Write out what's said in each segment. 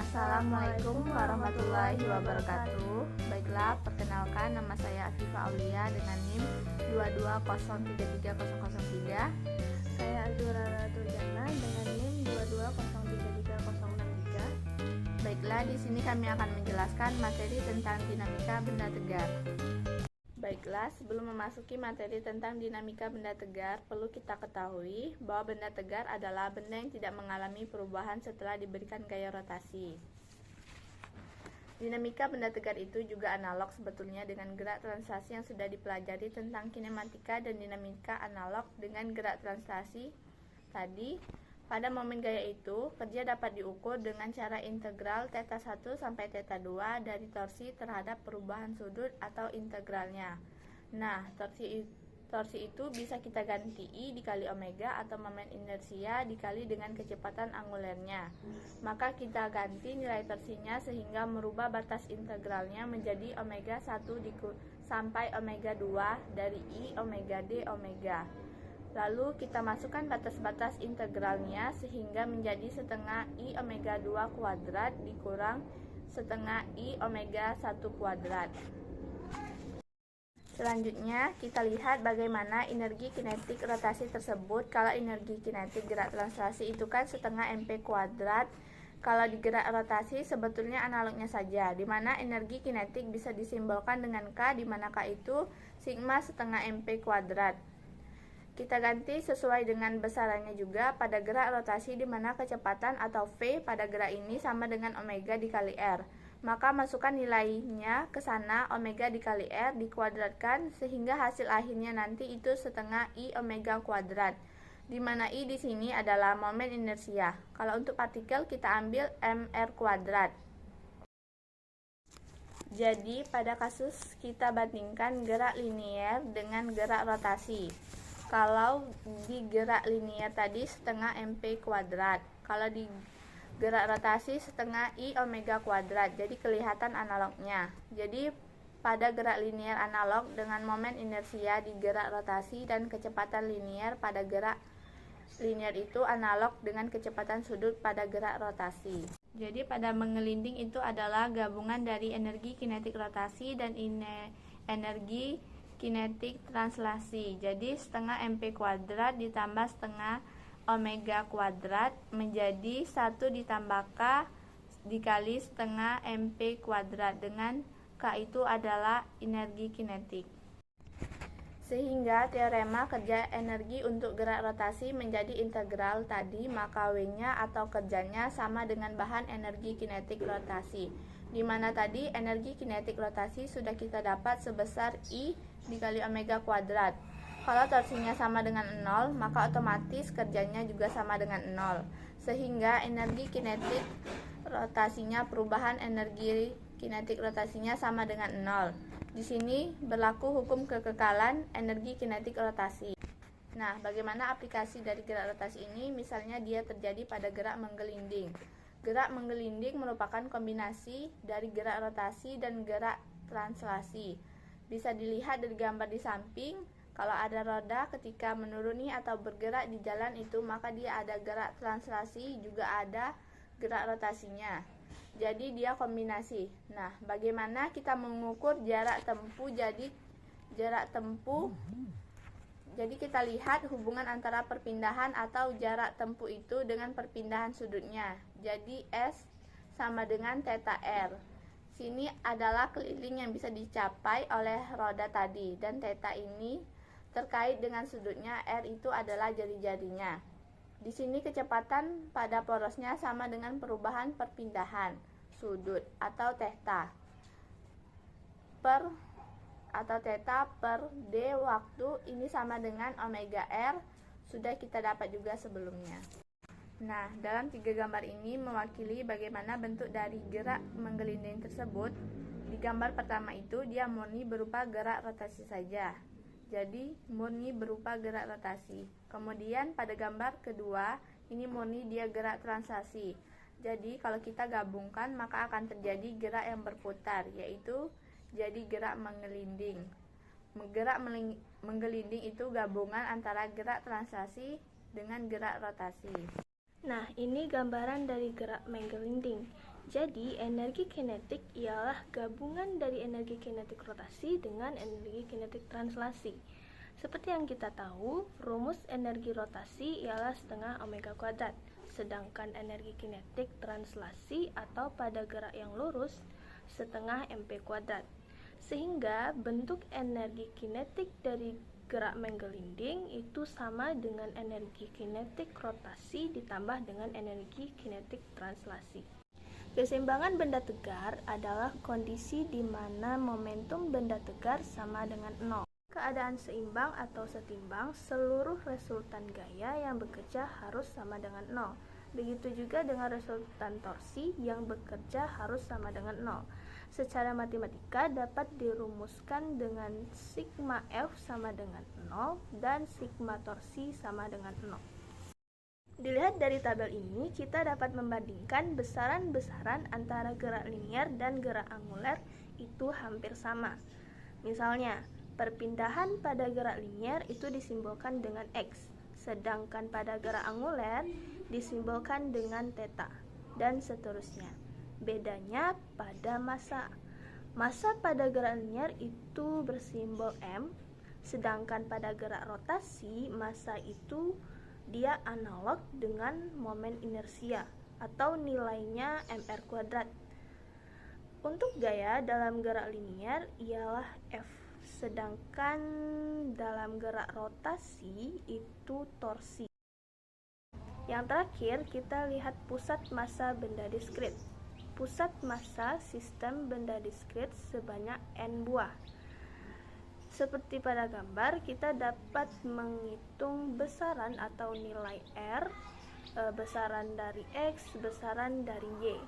Assalamualaikum warahmatullahi wabarakatuh. Baiklah, perkenalkan nama saya Afifah Aulia dengan NIM 220330003. Saya Azura Turjana dengan NIM 220330063. Baiklah, di sini kami akan menjelaskan materi tentang dinamika benda tegar. Baiklah, sebelum memasuki materi tentang dinamika benda tegar, perlu kita ketahui bahwa benda tegar adalah benda yang tidak mengalami perubahan setelah diberikan gaya rotasi. Dinamika benda tegar itu juga analog sebetulnya dengan gerak translasi yang sudah dipelajari tentang kinematika dan dinamika analog dengan gerak translasi tadi. Pada momen gaya itu, kerja dapat diukur dengan cara integral θ1 sampai θ2 dari torsi terhadap perubahan sudut atau integralnya. Nah, torsi itu bisa kita ganti I dikali omega atau momen inersia dikali dengan kecepatan angulernya. Maka kita ganti nilai torsinya sehingga merubah batas integralnya menjadi omega 1 sampai omega 2 dari I omega D omega. Lalu kita masukkan batas-batas integralnya sehingga menjadi setengah I omega 2 kuadrat dikurang setengah I omega 1 kuadrat. Selanjutnya kita lihat bagaimana energi kinetik rotasi tersebut. Kalau energi kinetik gerak translasi itu kan setengah mp kuadrat. Kalau di gerak rotasi sebetulnya analognya saja, di mana energi kinetik bisa disimbolkan dengan K, di mana K itu sigma setengah mp kuadrat. Kita ganti sesuai dengan besarannya juga pada gerak rotasi, di mana kecepatan atau V pada gerak ini sama dengan omega dikali R. Maka masukkan nilainya ke sana, omega dikali R dikuadratkan sehingga hasil akhirnya nanti itu setengah I omega kuadrat. Di mana I di sini adalah momen inersia. Kalau untuk partikel kita ambil mr kuadrat. Jadi pada kasus kita bandingkan gerak linier dengan gerak rotasi. Kalau di gerak linier tadi setengah mp kuadrat, kalau di gerak rotasi setengah I omega kuadrat, jadi kelihatan analognya. Jadi pada gerak linier analog dengan momen inersia di gerak rotasi dan kecepatan linier pada gerak linier itu analog dengan kecepatan sudut pada gerak rotasi. Jadi pada mengelinding itu adalah gabungan dari energi kinetik rotasi dan energi kinetik translasi. Jadi setengah mp kuadrat ditambah setengah omega kuadrat menjadi 1 ditambah K dikali setengah mp kuadrat, dengan K itu adalah energi kinetik. Sehingga teorema kerja energi untuk gerak rotasi menjadi integral tadi, maka W-nya atau kerjanya sama dengan bahan energi kinetik rotasi, di mana tadi energi kinetik rotasi sudah kita dapat sebesar I dikali omega kuadrat. Kalau torsinya sama dengan 0, maka otomatis kerjanya juga sama dengan 0. Sehingga energi kinetik rotasinya, perubahan energi kinetik rotasinya sama dengan 0. Di sini berlaku hukum kekekalan energi kinetik rotasi. Nah, bagaimana aplikasi dari gerak rotasi ini? Misalnya dia terjadi pada gerak menggelinding. Gerak menggelinding merupakan kombinasi dari gerak rotasi dan gerak translasi. Bisa dilihat dari gambar di samping, kalau ada roda ketika menuruni atau bergerak di jalan itu, maka dia ada gerak translasi, juga ada gerak rotasinya. Jadi dia kombinasi. Nah, bagaimana kita mengukur jarak tempuh? Jadi kita lihat hubungan antara perpindahan atau jarak tempuh itu dengan perpindahan sudutnya. Jadi S sama dengan θ R. Sini adalah keliling yang bisa dicapai oleh roda tadi, dan θ ini terkait dengan sudutnya, R itu adalah jari-jarinya. Di sini kecepatan pada porosnya sama dengan perubahan perpindahan sudut atau θ per D waktu, ini sama dengan omega R, sudah kita dapat juga sebelumnya. Nah, dalam 3 gambar ini mewakili bagaimana bentuk dari gerak menggelinding tersebut. Di gambar pertama itu dia murni berupa gerak rotasi saja. Jadi murni berupa gerak rotasi. Kemudian pada gambar kedua ini murni dia gerak translasi. Jadi kalau kita gabungkan maka akan terjadi gerak yang berputar, yaitu jadi gerak menggelinding. Gerak menggelinding itu gabungan antara gerak translasi dengan gerak rotasi. Nah, ini gambaran dari gerak menggelinding. Jadi, energi kinetik ialah gabungan dari energi kinetik rotasi dengan energi kinetik translasi. Seperti yang kita tahu, rumus energi rotasi ialah setengah omega kuadrat, sedangkan energi kinetik translasi atau pada gerak yang lurus setengah mp kuadrat. Sehingga bentuk energi kinetik dari gerak menggelinding itu sama dengan energi kinetik rotasi ditambah dengan energi kinetik translasi. Keseimbangan benda tegar adalah kondisi di mana momentum benda tegar sama dengan 0. Keadaan seimbang atau setimbang, seluruh resultan gaya yang bekerja harus sama dengan 0. Begitu juga dengan resultan torsi yang bekerja harus sama dengan 0. Secara matematika dapat dirumuskan dengan sigma F sama dengan 0 dan sigma torsi sama dengan 0. Dilihat dari tabel ini, kita dapat membandingkan besaran-besaran antara gerak linier dan gerak anguler itu hampir sama. Misalnya, perpindahan pada gerak linier itu disimbolkan dengan X, sedangkan pada gerak anguler disimbolkan dengan theta, dan seterusnya. Bedanya pada massa. Massa pada gerak linier itu bersimbol M, sedangkan pada gerak rotasi massa itu dia analog dengan momen inersia atau nilainya mr kuadrat. Untuk gaya dalam gerak linier ialah F, sedangkan dalam gerak rotasi itu torsi. Yang terakhir, kita lihat pusat massa benda diskrit. Pusat massa sistem benda diskrit sebanyak N buah. Seperti pada gambar, kita dapat menghitung besaran atau nilai R, besaran dari X, besaran dari Y.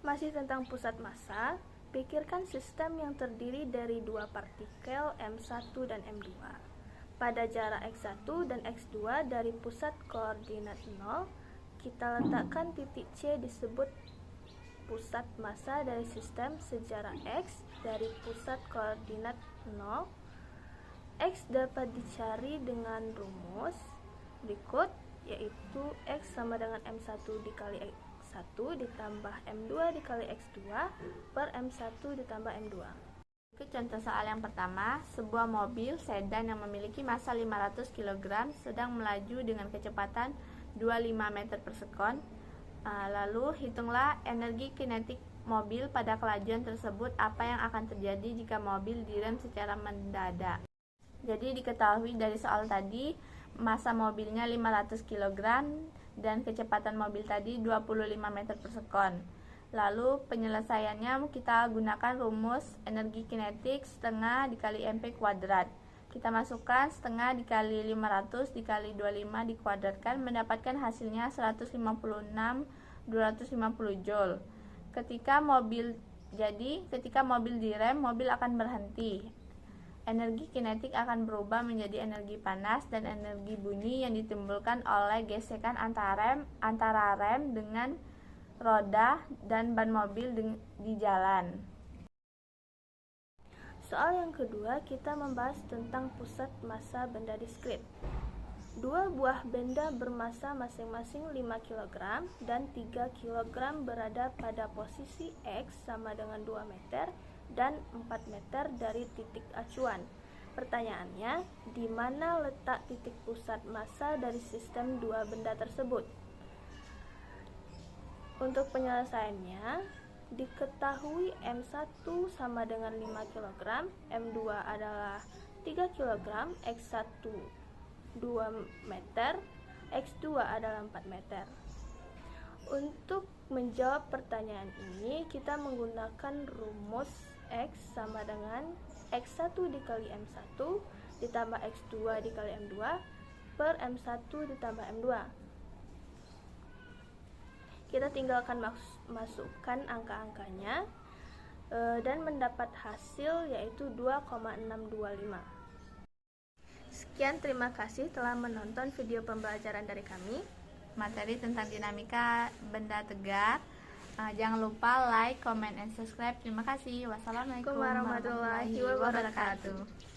Masih tentang pusat massa, pikirkan sistem yang terdiri dari dua partikel M1 dan M2. Pada jarak X1 dan X2 dari pusat koordinat 0, kita letakkan titik C disebut pusat massa dari sistem sejarak X dari pusat koordinat 0. X dapat dicari dengan rumus berikut, yaitu X sama dengan M1 dikali X1 ditambah M2 dikali X2 per M1 ditambah M2. Contoh soal yang pertama, sebuah mobil sedan yang memiliki massa 500 kg sedang melaju dengan kecepatan 25 meter per sekon. Lalu hitunglah energi kinetik mobil pada kelajuan tersebut. Apa yang akan terjadi jika mobil direm secara mendadak? Jadi diketahui dari soal tadi massa mobilnya 500 kg dan kecepatan mobil tadi 25 meter per sekon. Lalu penyelesaiannya kita gunakan rumus energi kinetik setengah dikali mp kuadrat. Kita masukkan setengah dikali 500 dikali 25 dikuadratkan, mendapatkan hasilnya 156 250 joule. Ketika mobil direm, mobil akan berhenti. Energi kinetik akan berubah menjadi energi panas dan energi bunyi yang ditimbulkan oleh gesekan antara rem dengan roda dan ban mobil di jalan. Soal yang kedua, kita membahas tentang pusat massa benda diskrit. Dua buah benda bermassa masing-masing 5 kg dan 3 kg berada pada posisi X sama dengan 2 meter dan 4 meter dari titik acuan. Pertanyaannya, di mana letak titik pusat massa dari sistem dua benda tersebut? Untuk penyelesaiannya, diketahui M1 sama dengan 5 kg, M2 adalah 3 kg, X1 2 meter, X2 adalah 4 meter. Untuk menjawab pertanyaan ini, kita menggunakan rumus X sama dengan X1 dikali M1 ditambah X2 dikali M2 per M1 ditambah M2. Kita tinggalkan masukkan angka-angkanya dan mendapat hasil yaitu 2,625. Sekian, terima kasih telah menonton video pembelajaran dari kami. Materi tentang dinamika benda tegar. Jangan lupa like, comment, and subscribe. Terima kasih. Wassalamualaikum warahmatullahi wabarakatuh.